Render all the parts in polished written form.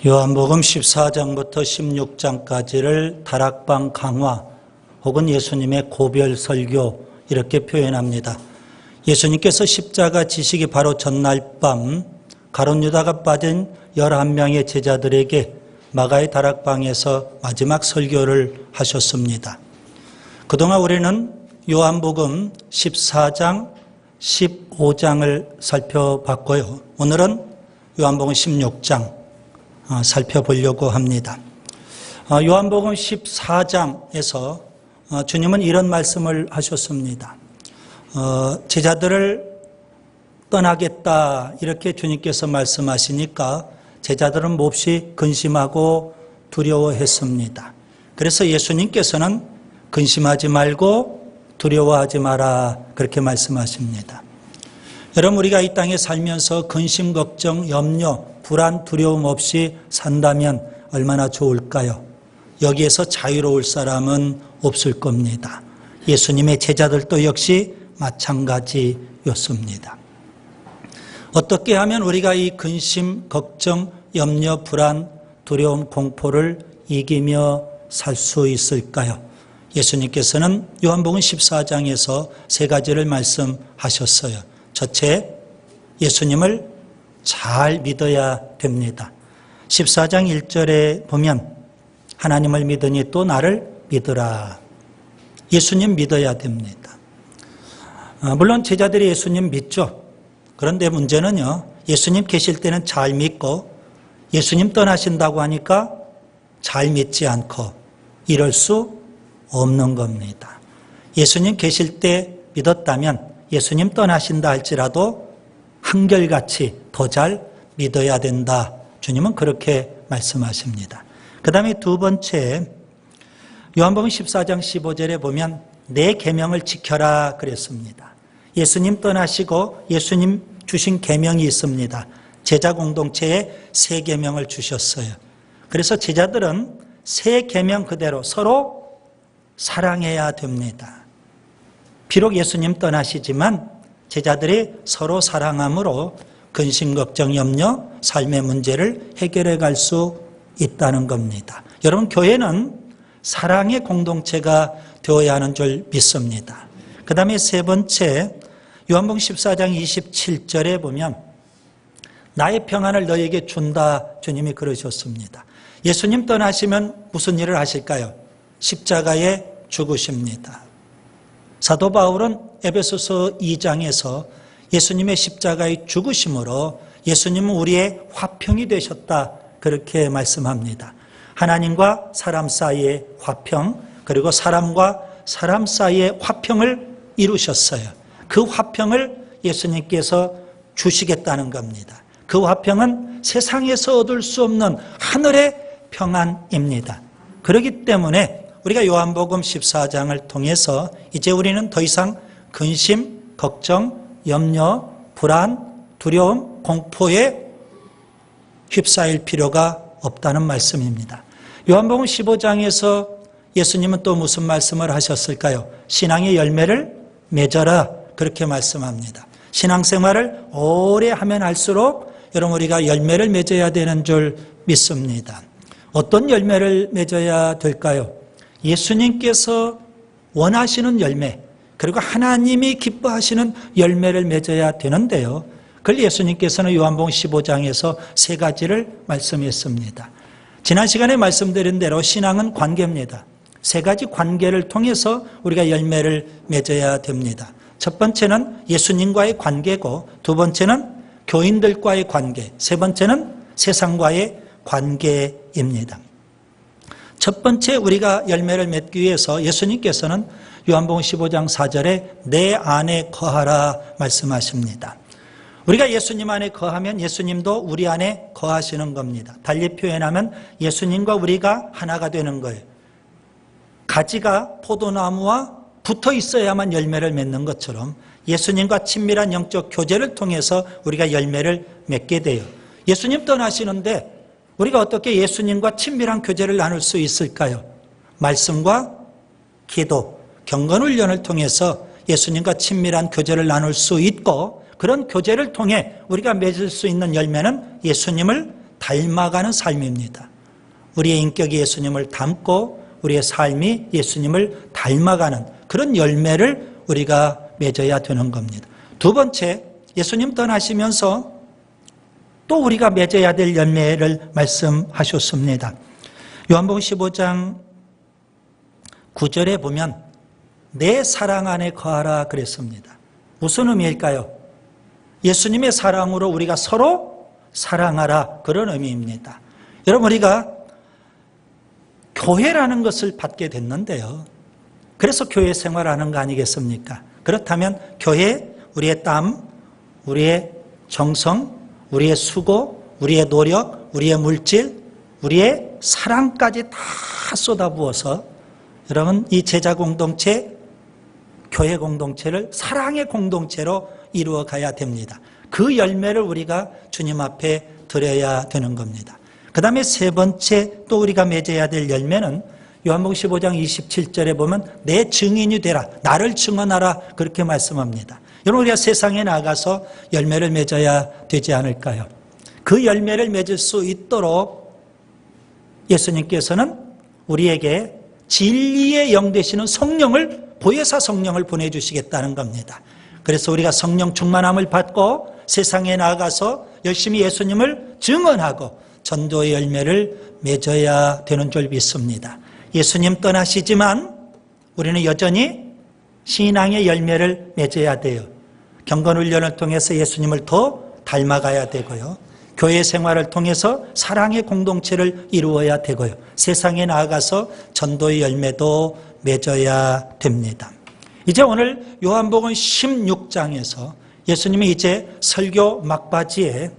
요한복음 14장부터 16장까지를 다락방 강화 혹은 예수님의 고별 설교 이렇게 표현합니다. 예수님께서 십자가 지시기 바로 전날 밤 가룟 유다가 빠진 11명의 제자들에게 마가의 다락방에서 마지막 설교를 하셨습니다. 그동안 우리는 요한복음 14장, 15장을 살펴봤고요. 오늘은 요한복음 16장 살펴보려고 합니다. 요한복음 14장에서 주님은 이런 말씀을 하셨습니다. 제자들을 떠나겠다 이렇게 주님께서 말씀하시니까 제자들은 몹시 근심하고 두려워했습니다. 그래서 예수님께서는 근심하지 말고 두려워하지 마라 그렇게 말씀하십니다. 여러분, 우리가 이 땅에 살면서 근심, 걱정, 염려, 불안, 두려움 없이 산다면 얼마나 좋을까요? 여기에서 자유로울 사람은 없을 겁니다. 예수님의 제자들도 역시 마찬가지였습니다. 어떻게 하면 우리가 이 근심, 걱정, 염려, 불안, 두려움, 공포를 이기며 살 수 있을까요? 예수님께서는 요한복음 14장에서 세 가지를 말씀하셨어요. 첫째, 예수님을 잘 믿어야 됩니다. 14장 1절에 보면 하나님을 믿으니 또 나를 믿으라. 예수님 믿어야 됩니다. 물론 제자들이 예수님 믿죠. 그런데 문제는요, 예수님 계실 때는 잘 믿고 예수님 떠나신다고 하니까 잘 믿지 않고 이럴 수 없는 겁니다. 예수님 계실 때 믿었다면 예수님 떠나신다 할지라도 한결같이 더 잘 믿어야 된다. 주님은 그렇게 말씀하십니다. 그 다음에 두 번째, 요한복음 14장 15절에 보면 내 계명을 지켜라 그랬습니다. 예수님 떠나시고 예수님 주신 계명이 있습니다. 제자 공동체에 새 계명을 주셨어요. 그래서 제자들은 새 계명 그대로 서로 사랑해야 됩니다. 비록 예수님 떠나시지만 제자들이 서로 사랑함으로 근심, 걱정, 염려, 삶의 문제를 해결해 갈 수 있다는 겁니다. 여러분, 교회는 사랑의 공동체가 되어야 하는 줄 믿습니다. 그 다음에 세 번째, 요한복음 14장 27절에 보면 나의 평안을 너에게 준다 주님이 그러셨습니다. 예수님 떠나시면 무슨 일을 하실까요? 십자가에 죽으십니다. 사도 바울은 에베소서 2장에서 예수님의 십자가의 죽으심으로 예수님은 우리의 화평이 되셨다 그렇게 말씀합니다. 하나님과 사람 사이의 화평, 그리고 사람과 사람 사이의 화평을 이루셨어요. 그 화평을 예수님께서 주시겠다는 겁니다. 그 화평은 세상에서 얻을 수 없는 하늘의 평안입니다. 그렇기 때문에 우리가 요한복음 14장을 통해서 이제 우리는 더 이상 근심, 걱정, 염려, 불안, 두려움, 공포에 휩싸일 필요가 없다는 말씀입니다. 요한복음 15장에서 예수님은 또 무슨 말씀을 하셨을까요? 신앙의 열매를 맺어라 그렇게 말씀합니다. 신앙생활을 오래 하면 할수록 여러분 우리가 열매를 맺어야 되는 줄 믿습니다. 어떤 열매를 맺어야 될까요? 예수님께서 원하시는 열매, 그리고 하나님이 기뻐하시는 열매를 맺어야 되는데요. 그걸 예수님께서는 요한복음 15장에서 세 가지를 말씀했습니다. 지난 시간에 말씀드린 대로 신앙은 관계입니다. 세 가지 관계를 통해서 우리가 열매를 맺어야 됩니다. 첫 번째는 예수님과의 관계고, 두 번째는 교인들과의 관계, 세 번째는 세상과의 관계입니다. 첫 번째 우리가 열매를 맺기 위해서 예수님께서는 요한복음 15장 4절에 내 안에 거하라 말씀하십니다. 우리가 예수님 안에 거하면 예수님도 우리 안에 거하시는 겁니다. 달리 표현하면 예수님과 우리가 하나가 되는 거예요. 가지가 포도나무와 붙어 있어야만 열매를 맺는 것처럼 예수님과 친밀한 영적 교제를 통해서 우리가 열매를 맺게 돼요. 예수님 떠나시는데 우리가 어떻게 예수님과 친밀한 교제를 나눌 수 있을까요? 말씀과 기도, 경건훈련을 통해서 예수님과 친밀한 교제를 나눌 수 있고, 그런 교제를 통해 우리가 맺을 수 있는 열매는 예수님을 닮아가는 삶입니다. 우리의 인격이 예수님을 닮고 우리의 삶이 예수님을 닮아가는 그런 열매를 우리가 맺어야 되는 겁니다. 두 번째, 예수님 떠나시면서 또 우리가 맺어야 될 열매를 말씀하셨습니다. 요한복음 15장 9절에 보면 내 사랑 안에 거하라 그랬습니다. 무슨 의미일까요? 예수님의 사랑으로 우리가 서로 사랑하라, 그런 의미입니다. 여러분, 우리가 교회라는 것을 받게 됐는데요. 그래서 교회 생활하는 거 아니겠습니까? 그렇다면 교회, 우리의 땀, 우리의 정성, 우리의 수고, 우리의 노력, 우리의 물질, 우리의 사랑까지 다 쏟아부어서 여러분, 이 제자 공동체, 교회 공동체를 사랑의 공동체로 이루어 가야 됩니다. 그 열매를 우리가 주님 앞에 드려야 되는 겁니다. 그 다음에 세 번째 또 우리가 맺어야 될 열매는 요한복음 15장 27절에 보면 내 증인이 되라, 나를 증언하라, 그렇게 말씀합니다. 여러분, 우리가 세상에 나가서 열매를 맺어야 되지 않을까요? 그 열매를 맺을 수 있도록 예수님께서는 우리에게 진리의 영 되시는 성령을, 보혜사 성령을 보내주시겠다는 겁니다. 그래서 우리가 성령 충만함을 받고 세상에 나가서 열심히 예수님을 증언하고 전도의 열매를 맺어야 되는 줄 믿습니다. 예수님 떠나시지만 우리는 여전히 신앙의 열매를 맺어야 돼요. 경건훈련을 통해서 예수님을 더 닮아가야 되고요. 교회 생활을 통해서 사랑의 공동체를 이루어야 되고요. 세상에 나아가서 전도의 열매도 맺어야 됩니다. 이제 오늘 요한복음 16장에서 예수님이 이제 설교 막바지에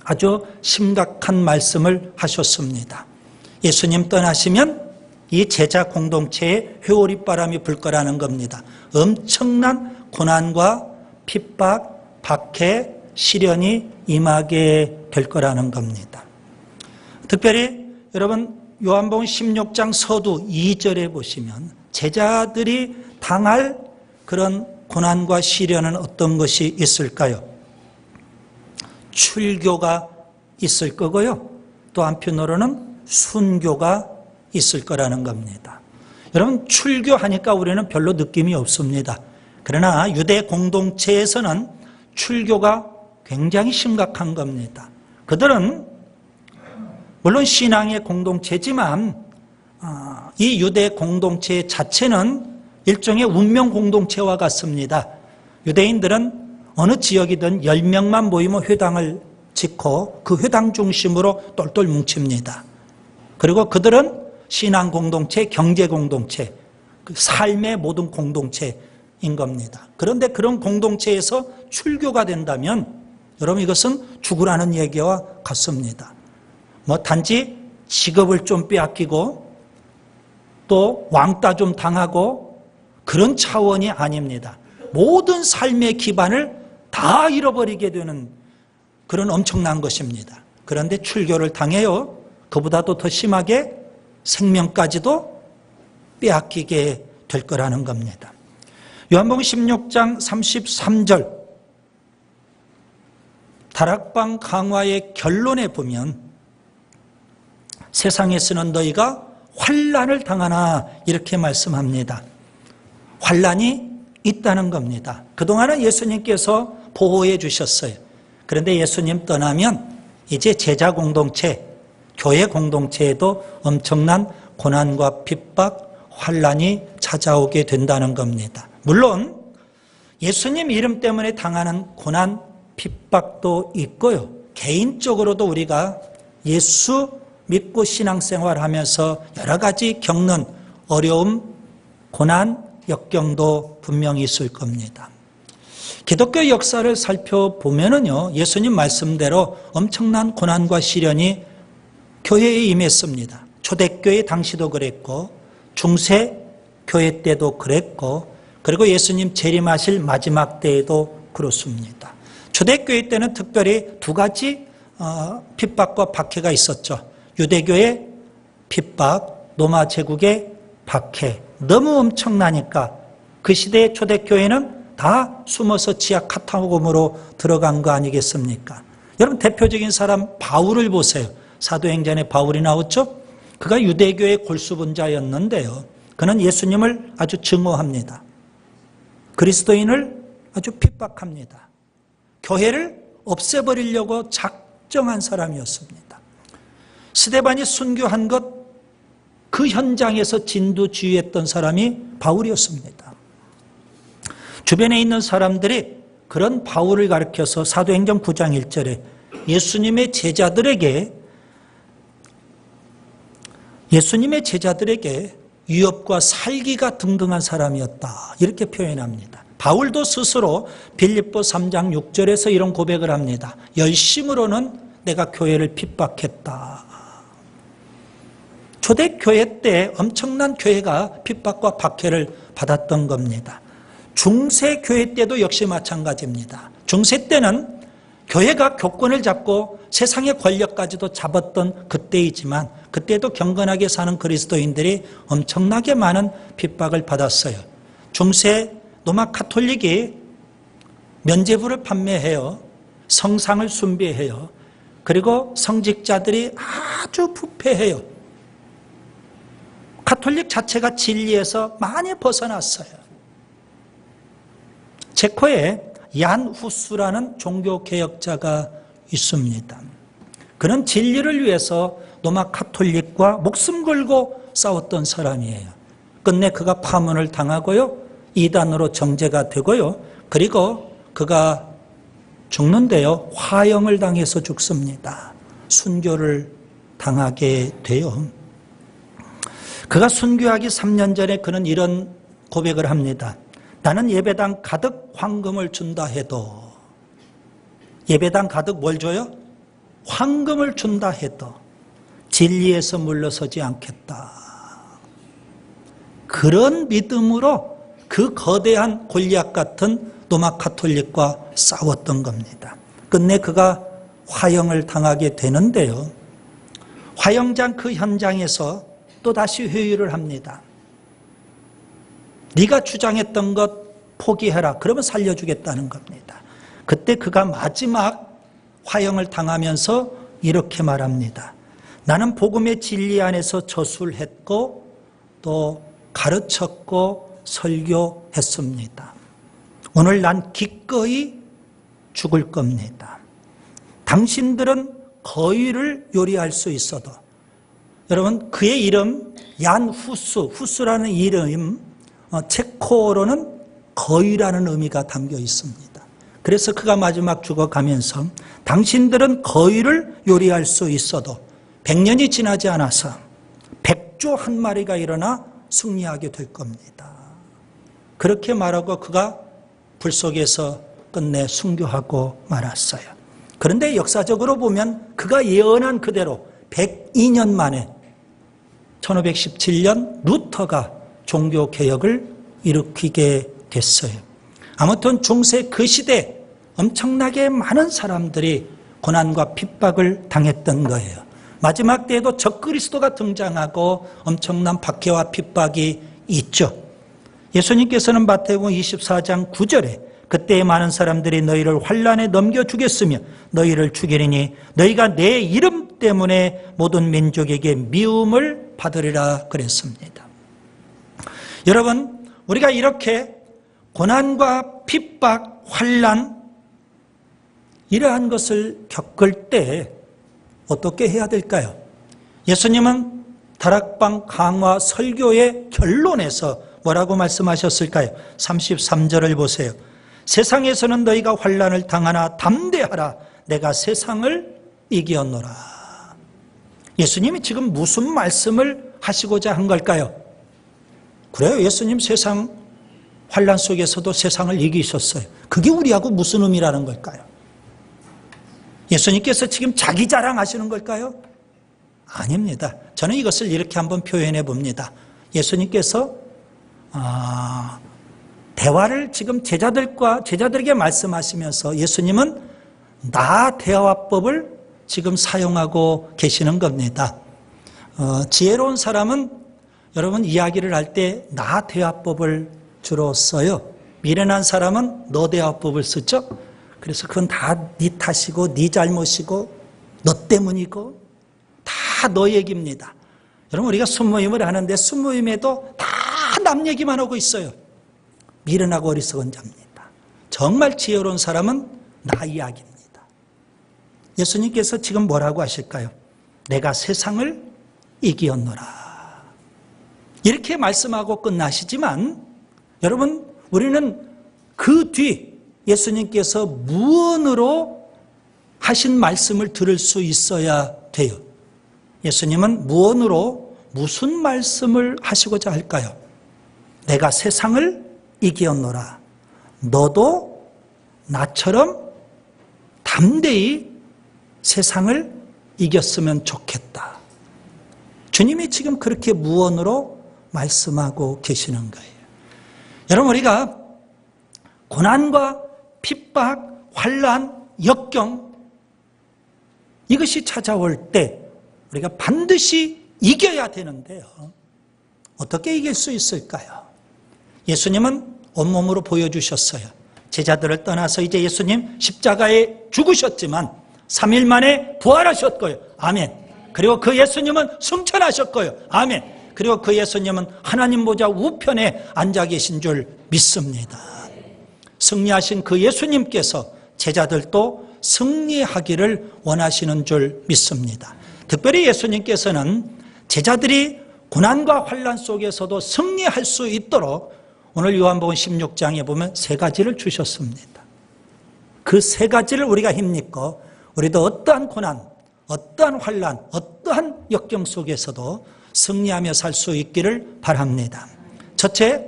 아주 심각한 말씀을 하셨습니다. 예수님 떠나시면 이 제자 공동체에 회오리바람이 불 거라는 겁니다. 엄청난 고난과 핍박, 박해, 시련이 임하게 될 거라는 겁니다. 특별히 여러분, 요한복음 16장 서두 2절에 보시면 제자들이 당할 그런 고난과 시련은 어떤 것이 있을까요? 출교가 있을 거고요. 또 한편으로는 순교가 있을 거라는 겁니다. 여러분, 출교하니까 우리는 별로 느낌이 없습니다. 그러나 유대 공동체에서는 출교가 굉장히 심각한 겁니다. 그들은 물론 신앙의 공동체지만 이 유대 공동체 자체는 일종의 운명 공동체와 같습니다. 유대인들은 어느 지역이든 10명만 모이면 회당을 짓고 그 회당 중심으로 똘똘 뭉칩니다. 그리고 그들은 신앙 공동체, 경제 공동체, 그 삶의 모든 공동체인 겁니다. 그런데 그런 공동체에서 출교가 된다면 여러분, 이것은 죽으라는 얘기와 같습니다. 단지 직업을 좀 빼앗기고 또 왕따 좀 당하고 그런 차원이 아닙니다. 모든 삶의 기반을 다 잃어버리게 되는 그런 엄청난 것입니다. 그런데 출교를 당해요. 그보다도 더 심하게 생명까지도 빼앗기게 될 거라는 겁니다. 요한복음 16장 33절 다락방 강화의 결론에 보면 세상에서는 너희가 환난을 당하나, 이렇게 말씀합니다. 환난이 있다는 겁니다. 그동안은 예수님께서 보호해 주셨어요. 그런데 예수님 떠나면 이제 제자 공동체, 교회 공동체에도 엄청난 고난과 핍박, 환난이 찾아오게 된다는 겁니다. 물론 예수님 이름 때문에 당하는 고난, 핍박도 있고요. 개인적으로도 우리가 예수 믿고 신앙생활하면서 여러 가지 겪는 어려움, 고난, 역경도 분명히 있을 겁니다. 기독교 역사를 살펴보면은요, 예수님 말씀대로 엄청난 고난과 시련이 교회에 임했습니다. 초대교회 당시도 그랬고, 중세 교회 때도 그랬고, 그리고 예수님 재림하실 마지막 때에도 그렇습니다. 초대교회 때는 특별히 두 가지 핍박과 박해가 있었죠. 유대교의 핍박, 로마 제국의 박해. 너무 엄청나니까 그 시대의 초대교회는 다 숨어서 지하 카타콤으로 들어간 거 아니겠습니까? 여러분 대표적인 사람 바울을 보세요. 사도행전에 바울이 나왔죠. 그가 유대교의 골수분자였는데요. 그는 예수님을 아주 증오합니다. 그리스도인을 아주 핍박합니다. 교회를 없애버리려고 작정한 사람이었습니다. 스데반이 순교한 것 그 현장에서 진두지휘했던 사람이 바울이었습니다. 주변에 있는 사람들이 그런 바울을 가리켜서 사도행전 9장 1절에 예수님의 제자들에게 위협과 살기가 등등한 사람이었다. 이렇게 표현합니다. 바울도 스스로 빌립보 3장 6절에서 이런 고백을 합니다. 열심으로는 내가 교회를 핍박했다. 초대교회 때 엄청난 교회가 핍박과 박해를 받았던 겁니다. 중세교회 때도 역시 마찬가지입니다. 중세 때는 교회가 교권을 잡고 세상의 권력까지도 잡았던 그때이지만 그때도 경건하게 사는 그리스도인들이 엄청나게 많은 핍박을 받았어요. 중세 로마 카톨릭이 면죄부를 판매해요. 성상을 숭배해요. 그리고 성직자들이 아주 부패해요. 카톨릭 자체가 진리에서 많이 벗어났어요. 체코에 얀 후스라는 종교개혁자가 있습니다. 그는 진리를 위해서 로마 카톨릭과 목숨 걸고 싸웠던 사람이에요. 끝내 그가 파문을 당하고요. 이단으로 정죄가 되고요. 그리고 그가 죽는데요. 화형을 당해서 죽습니다. 순교를 당하게 돼요. 그가 순교하기 3년 전에 그는 이런 고백을 합니다. 나는 예배당 가득 황금을 준다 해도 예배당 가득 뭘 줘요? 황금을 준다 해도 진리에서 물러서지 않겠다. 그런 믿음으로 그 거대한 골리앗 같은 로마 카톨릭과 싸웠던 겁니다. 끝내 그가 화형을 당하게 되는데요. 화형장 그 현장에서 또다시 회의를 합니다. 네가 주장했던 것 포기해라. 그러면 살려주겠다는 겁니다. 그때 그가 마지막 화형을 당하면서 이렇게 말합니다. 나는 복음의 진리 안에서 저술했고 또 가르쳤고 설교했습니다. 오늘 난 기꺼이 죽을 겁니다. 당신들은 거위를 요리할 수 있어도 여러분 그의 이름 얀 후스라는 이름 체코어로는 거위라는 의미가 담겨 있습니다. 그래서 그가 마지막 죽어가면서 당신들은 거위를 요리할 수 있어도 100년이 지나지 않아서 백조 한 마리가 일어나 승리하게 될 겁니다. 그렇게 말하고 그가 불 속에서 끝내 순교하고 말았어요. 그런데 역사적으로 보면 그가 예언한 그대로 102년 만에 1517년 루터가 종교개혁을 일으키게 됐어요. 아무튼 중세 그 시대 엄청나게 많은 사람들이 고난과 핍박을 당했던 거예요. 마지막 때에도 적그리스도가 등장하고 엄청난 박해와 핍박이 있죠. 예수님께서는 마태복음 24장 9절에 그때 많은 사람들이 너희를 환난에 넘겨주겠으며 너희를 죽이리니 너희가 내 이름 때문에 모든 민족에게 미움을 받으리라 그랬습니다. 여러분 우리가 이렇게 고난과 핍박, 환난 이러한 것을 겪을 때 어떻게 해야 될까요? 예수님은 다락방 강화 설교의 결론에서 뭐라고 말씀하셨을까요? 33절을 보세요. 세상에서는 너희가 환난을 당하나 담대하라. 내가 세상을 이기었노라. 예수님이 지금 무슨 말씀을 하시고자 한 걸까요? 그래요. 예수님 세상 환난 속에서도 세상을 이기셨어요. 그게 우리하고 무슨 의미라는 걸까요? 예수님께서 지금 자기 자랑하시는 걸까요? 아닙니다. 저는 이것을 이렇게 한번 표현해 봅니다. 예수님께서 대화를 지금 제자들에게 말씀하시면서 예수님은 나 대화법을 지금 사용하고 계시는 겁니다. 지혜로운 사람은 여러분 이야기를 할 때 나 대화법을 주로 써요. 미련한 사람은 너 대화법을 쓰죠. 그래서 그건 다 네 탓이고 네 잘못이고 너 때문이고 다 너 얘기입니다. 여러분, 우리가 순모임을 하는데 순모임에도 다 남 얘기만 하고 있어요. 미련하고 어리석은 자입니다. 정말 지혜로운 사람은 나 이야기입니다. 예수님께서 지금 뭐라고 하실까요? 내가 세상을 이기었노라. 이렇게 말씀하고 끝나시지만 여러분, 우리는 그 뒤 예수님께서 무언으로 하신 말씀을 들을 수 있어야 돼요. 예수님은 무언으로 무슨 말씀을 하시고자 할까요? 내가 세상을 이기었노라. 너도 나처럼 담대히 세상을 이겼으면 좋겠다. 주님이 지금 그렇게 무언으로 말씀하고 계시는 거예요. 여러분, 우리가 고난과 핍박, 환난, 역경 이것이 찾아올 때 우리가 반드시 이겨야 되는데요. 어떻게 이길 수 있을까요? 예수님은 온몸으로 보여주셨어요. 제자들을 떠나서 이제 예수님 십자가에 죽으셨지만 3일 만에 부활하셨고요. 아멘. 그리고 그 예수님은 승천하셨고요. 아멘. 그리고 그 예수님은 하나님 보좌 우편에 앉아 계신 줄 믿습니다. 승리하신 그 예수님께서 제자들도 승리하기를 원하시는 줄 믿습니다. 특별히 예수님께서는 제자들이 고난과 환난 속에서도 승리할 수 있도록 오늘 요한복음 16장에 보면 세 가지를 주셨습니다. 그 세 가지를 우리가 힘입고 우리도 어떠한 고난, 어떠한 환난, 어떠한 역경 속에서도 승리하며 살 수 있기를 바랍니다. 첫째,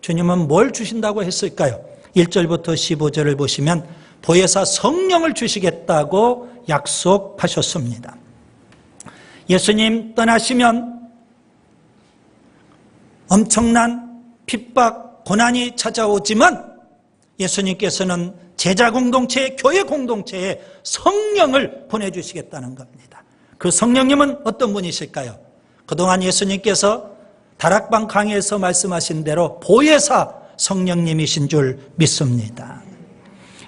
주님은 뭘 주신다고 했을까요? 1절부터 15절을 보시면 보혜사 성령을 주시겠다고 약속하셨습니다. 예수님 떠나시면 엄청난 핍박, 고난이 찾아오지만 예수님께서는 제자 공동체, 교회 공동체에 성령을 보내주시겠다는 겁니다. 그 성령님은 어떤 분이실까요? 그동안 예수님께서 다락방 강의에서 말씀하신 대로 보혜사 성령님이신 줄 믿습니다.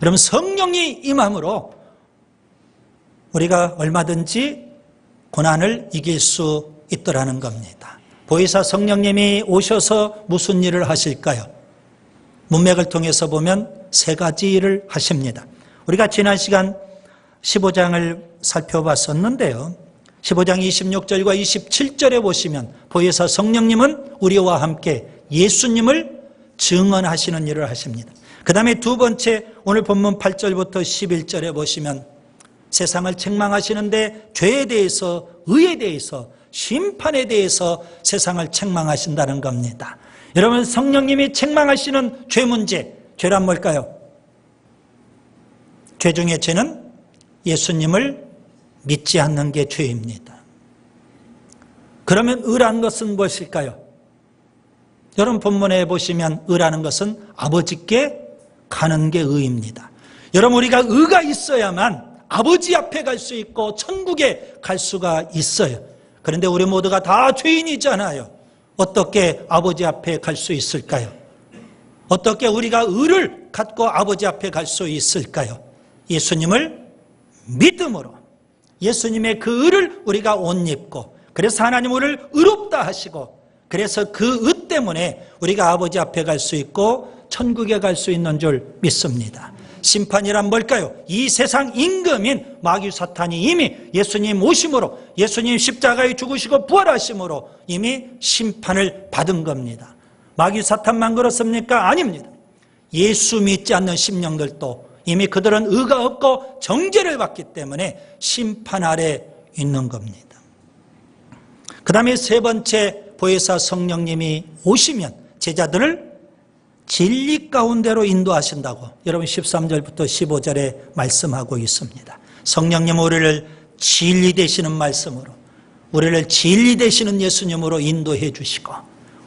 여러분, 성령이 임함으로 우리가 얼마든지 고난을 이길 수 있더라는 겁니다. 보혜사 성령님이 오셔서 무슨 일을 하실까요? 문맥을 통해서 보면 세 가지 일을 하십니다. 우리가 지난 시간 15장을 살펴봤었는데요. 15장 26절과 27절에 보시면 보혜사 성령님은 우리와 함께 예수님을 증언하시는 일을 하십니다. 그 다음에 두 번째, 오늘 본문 8절부터 11절에 보시면 세상을 책망하시는데 죄에 대해서, 의에 대해서, 심판에 대해서 세상을 책망하신다는 겁니다. 여러분, 성령님이 책망하시는 죄 문제, 죄란 뭘까요? 죄 중에 죄는 예수님을 믿지 않는 게 죄입니다. 그러면 의란 것은 무엇일까요? 여러분, 본문에 보시면 의라는 것은 아버지께 가는 게 의입니다. 여러분, 우리가 의가 있어야만 아버지 앞에 갈 수 있고 천국에 갈 수가 있어요. 그런데 우리 모두가 다 죄인이잖아요. 어떻게 아버지 앞에 갈 수 있을까요? 어떻게 우리가 의를 갖고 아버지 앞에 갈 수 있을까요? 예수님을 믿음으로, 예수님의 그 의를 우리가 옷 입고, 그래서 하나님 우리를 의롭다 하시고, 그래서 그 의 때문에 우리가 아버지 앞에 갈 수 있고 천국에 갈 수 있는 줄 믿습니다. 심판이란 뭘까요? 이 세상 임금인 마귀 사탄이 이미 예수님 오심으로, 예수님 십자가에 죽으시고 부활하심으로 이미 심판을 받은 겁니다. 마귀 사탄만 그렇습니까? 아닙니다. 예수 믿지 않는 심령들도 이미 그들은 의가 없고 정죄를 받기 때문에 심판 아래 있는 겁니다. 그 다음에 세 번째, 보혜사 성령님이 오시면 제자들을 진리 가운데로 인도하신다고 여러분 13절부터 15절에 말씀하고 있습니다. 성령님, 우리를 진리 되시는 말씀으로, 우리를 진리 되시는 예수님으로 인도해 주시고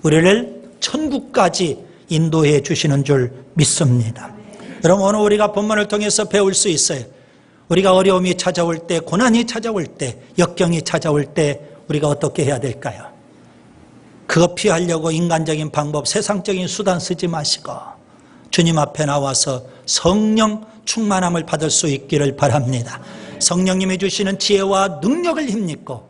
우리를 천국까지 인도해 주시는 줄 믿습니다. 여러분, 오늘 우리가 본문을 통해서 배울 수 있어요. 우리가 어려움이 찾아올 때, 고난이 찾아올 때, 역경이 찾아올 때 우리가 어떻게 해야 될까요? 그거 피하려고 인간적인 방법, 세상적인 수단 쓰지 마시고 주님 앞에 나와서 성령 충만함을 받을 수 있기를 바랍니다. 성령님이 주시는 지혜와 능력을 힘입고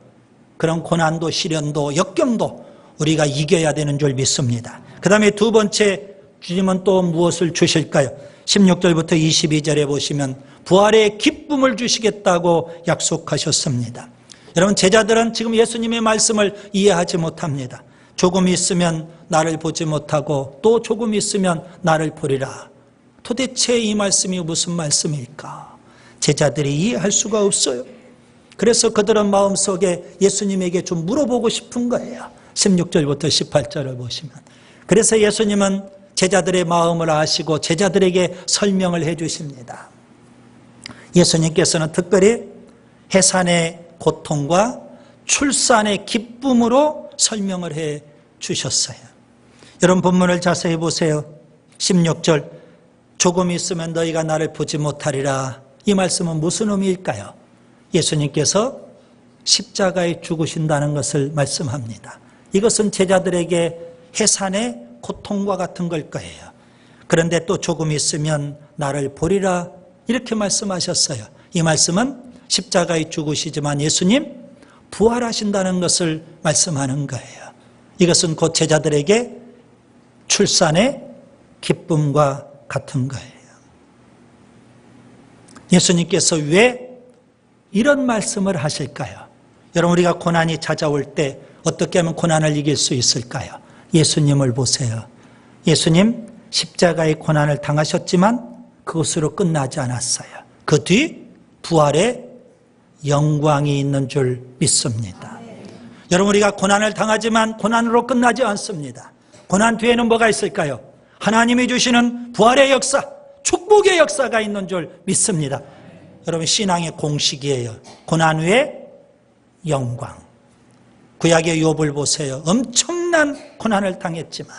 그런 고난도 시련도 역경도 우리가 이겨야 되는 줄 믿습니다. 그 다음에 두 번째, 주님은 또 무엇을 주실까요? 16절부터 22절에 보시면 부활의 기쁨을 주시겠다고 약속하셨습니다. 여러분, 제자들은 지금 예수님의 말씀을 이해하지 못합니다. 조금 있으면 나를 보지 못하고 또 조금 있으면 나를 보리라. 도대체 이 말씀이 무슨 말씀일까? 제자들이 이해할 수가 없어요. 그래서 그들은 마음속에 예수님에게 좀 물어보고 싶은 거예요. 16절부터 18절을 보시면. 그래서 예수님은 제자들의 마음을 아시고 제자들에게 설명을 해 주십니다. 예수님께서는 특별히 해산의 고통과 출산의 기쁨으로 설명을 해 주셨어요. 여러분, 본문을 자세히 보세요. 16절, 조금 있으면 너희가 나를 보지 못하리라. 이 말씀은 무슨 의미일까요? 예수님께서 십자가에 죽으신다는 것을 말씀합니다. 이것은 제자들에게 해산의 고통과 같은 걸 거예요. 그런데 또 조금 있으면 나를 보리라, 이렇게 말씀하셨어요. 이 말씀은 십자가에 죽으시지만 예수님 부활하신다는 것을 말씀하는 거예요. 이것은 곧 제자들에게 출산의 기쁨과 같은 거예요. 예수님께서 왜 이런 말씀을 하실까요? 여러분, 우리가 고난이 찾아올 때 어떻게 하면 고난을 이길 수 있을까요? 예수님을 보세요. 예수님 십자가의 고난을 당하셨지만 그것으로 끝나지 않았어요. 그 뒤 부활의 영광이 있는 줄 믿습니다. 여러분, 우리가 고난을 당하지만 고난으로 끝나지 않습니다. 고난 뒤에는 뭐가 있을까요? 하나님이 주시는 부활의 역사, 축복의 역사가 있는 줄 믿습니다. 여러분, 신앙의 공식이에요. 고난 후에 영광. 구약의 욥을 보세요. 엄청난 고난을 당했지만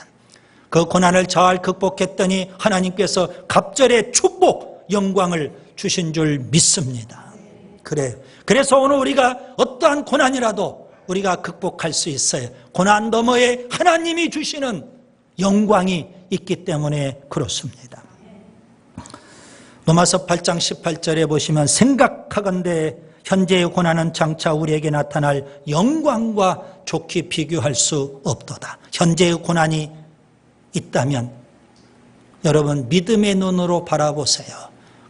그 고난을 잘 극복했더니 하나님께서 갑절의 축복, 영광을 주신 줄 믿습니다. 그래요. 그래서 오늘 우리가 어떠한 고난이라도 우리가 극복할 수 있어요. 고난 너머에 하나님이 주시는 영광이 있기 때문에 그렇습니다. 로마서 8장 18절에 보시면 생각하건대 현재의 고난은 장차 우리에게 나타날 영광과 좋게 비교할 수 없도다. 현재의 고난이 있다면 여러분, 믿음의 눈으로 바라보세요.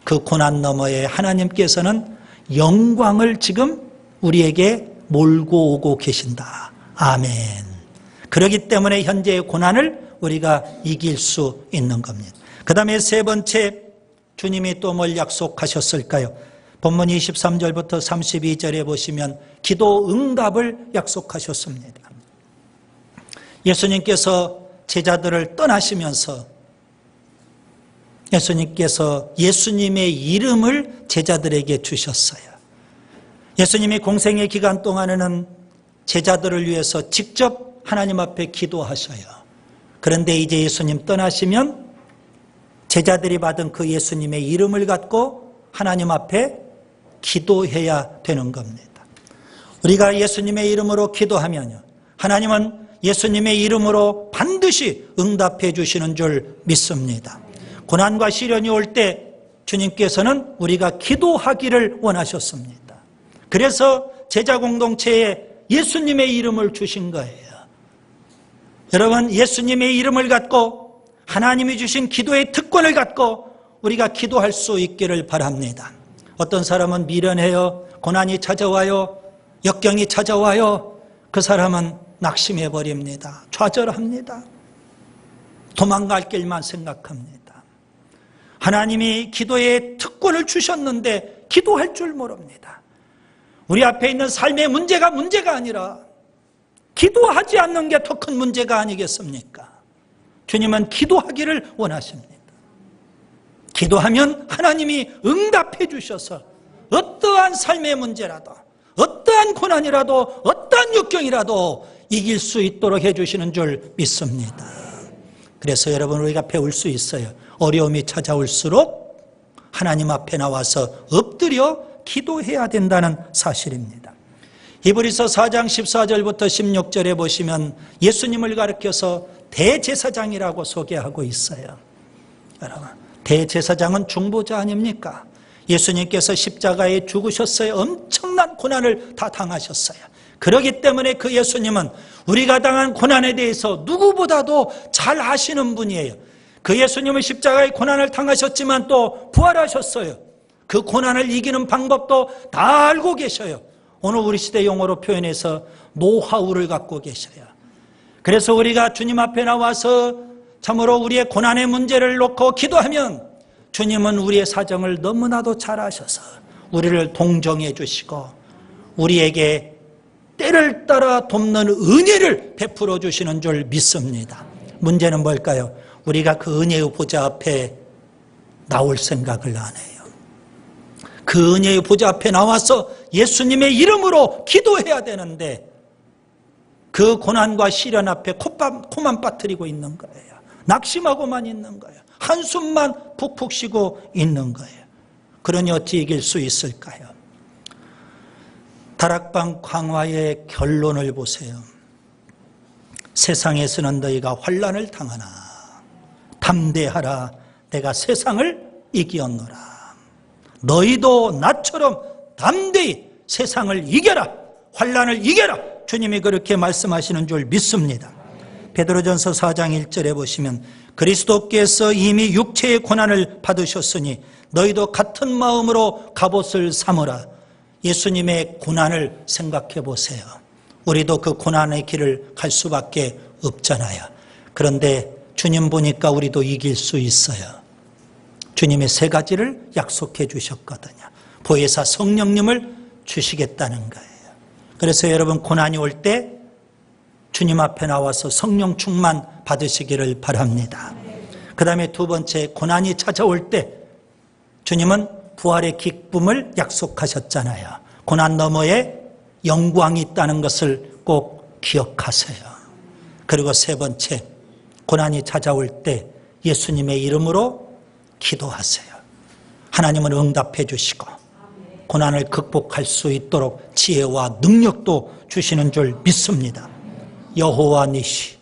그 고난 너머에 하나님께서는 영광을 지금 우리에게 몰고 오고 계신다. 아멘. 그렇기 때문에 현재의 고난을 우리가 이길 수 있는 겁니다. 그 다음에 세 번째, 주님이 또 뭘 약속하셨을까요? 본문 23절부터 32절에 보시면 기도 응답을 약속하셨습니다. 예수님께서 제자들을 떠나시면서 예수님께서 예수님의 이름을 제자들에게 주셨어요. 예수님이 공생의 기간 동안에는 제자들을 위해서 직접 하나님 앞에 기도하셔요. 그런데 이제 예수님 떠나시면 제자들이 받은 그 예수님의 이름을 갖고 하나님 앞에 기도해야 되는 겁니다. 우리가 예수님의 이름으로 기도하면요, 하나님은 예수님의 이름으로 반드시 응답해 주시는 줄 믿습니다. 고난과 시련이 올 때 주님께서는 우리가 기도하기를 원하셨습니다. 그래서 제자 공동체에 예수님의 이름을 주신 거예요. 여러분, 예수님의 이름을 갖고 하나님이 주신 기도의 특권을 갖고 우리가 기도할 수 있기를 바랍니다. 어떤 사람은 미련해요. 고난이 찾아와요. 역경이 찾아와요. 그 사람은 낙심해 버립니다. 좌절합니다. 도망갈 길만 생각합니다. 하나님이 기도의 특권을 주셨는데 기도할 줄 모릅니다. 우리 앞에 있는 삶의 문제가 아니라 기도하지 않는 게 더 큰 문제가 아니겠습니까? 주님은 기도하기를 원하십니다. 기도하면 하나님이 응답해 주셔서 어떠한 삶의 문제라도, 어떠한 고난이라도, 어떠한 역경이라도 이길 수 있도록 해주시는 줄 믿습니다. 그래서 여러분, 우리가 배울 수 있어요. 어려움이 찾아올수록 하나님 앞에 나와서 엎드려 기도해야 된다는 사실입니다. 히브리서 4장 14절부터 16절에 보시면 예수님을 가리켜서 대제사장이라고 소개하고 있어요. 여러분, 대제사장은 중보자 아닙니까? 예수님께서 십자가에 죽으셨어요. 엄청난 고난을 다 당하셨어요. 그렇기 때문에 그 예수님은 우리가 당한 고난에 대해서 누구보다도 잘 아시는 분이에요. 그 예수님은 십자가의 고난을 당하셨지만 또 부활하셨어요. 그 고난을 이기는 방법도 다 알고 계셔요. 오늘 우리 시대 용어로 표현해서 노하우를 갖고 계셔요. 그래서 우리가 주님 앞에 나와서 참으로 우리의 고난의 문제를 놓고 기도하면 주님은 우리의 사정을 너무나도 잘 아셔서 우리를 동정해 주시고 우리에게 때를 따라 돕는 은혜를 베풀어 주시는 줄 믿습니다. 문제는 뭘까요? 우리가 그 은혜의 보좌 앞에 나올 생각을 안 해요. 그 은혜의 보좌 앞에 나와서 예수님의 이름으로 기도해야 되는데 그 고난과 시련 앞에 코만 빠뜨리고 있는 거예요. 낙심하고만 있는 거예요. 한숨만 푹푹 쉬고 있는 거예요. 그러니 어찌 이길 수 있을까요? 다락방 강화의 결론을 보세요. 세상에서는 너희가 환난을 당하나 담대하라, 내가 세상을 이기었노라. 너희도 나처럼 담대히 세상을 이겨라, 환난을 이겨라. 주님이 그렇게 말씀하시는 줄 믿습니다. 베드로전서 4장 1절에 보시면 그리스도께서 이미 육체의 고난을 받으셨으니 너희도 같은 마음으로 갑옷을 삼으라. 예수님의 고난을 생각해 보세요. 우리도 그 고난의 길을 갈 수밖에 없잖아요. 그런데 주님 보니까 우리도 이길 수 있어요. 주님의 세 가지를 약속해 주셨거든요. 보혜사 성령님을 주시겠다는 거예요. 그래서 여러분 고난이 올 때 주님 앞에 나와서 성령 충만 받으시기를 바랍니다. 그 다음에 두 번째, 고난이 찾아올 때 주님은 부활의 기쁨을 약속하셨잖아요. 고난 너머에 영광이 있다는 것을 꼭 기억하세요. 그리고 세 번째, 고난이 찾아올 때 예수님의 이름으로 기도하세요. 하나님은 응답해 주시고 고난을 극복할 수 있도록 지혜와 능력도 주시는 줄 믿습니다. 여호와 니시,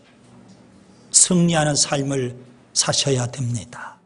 승리하는 삶을 사셔야 됩니다.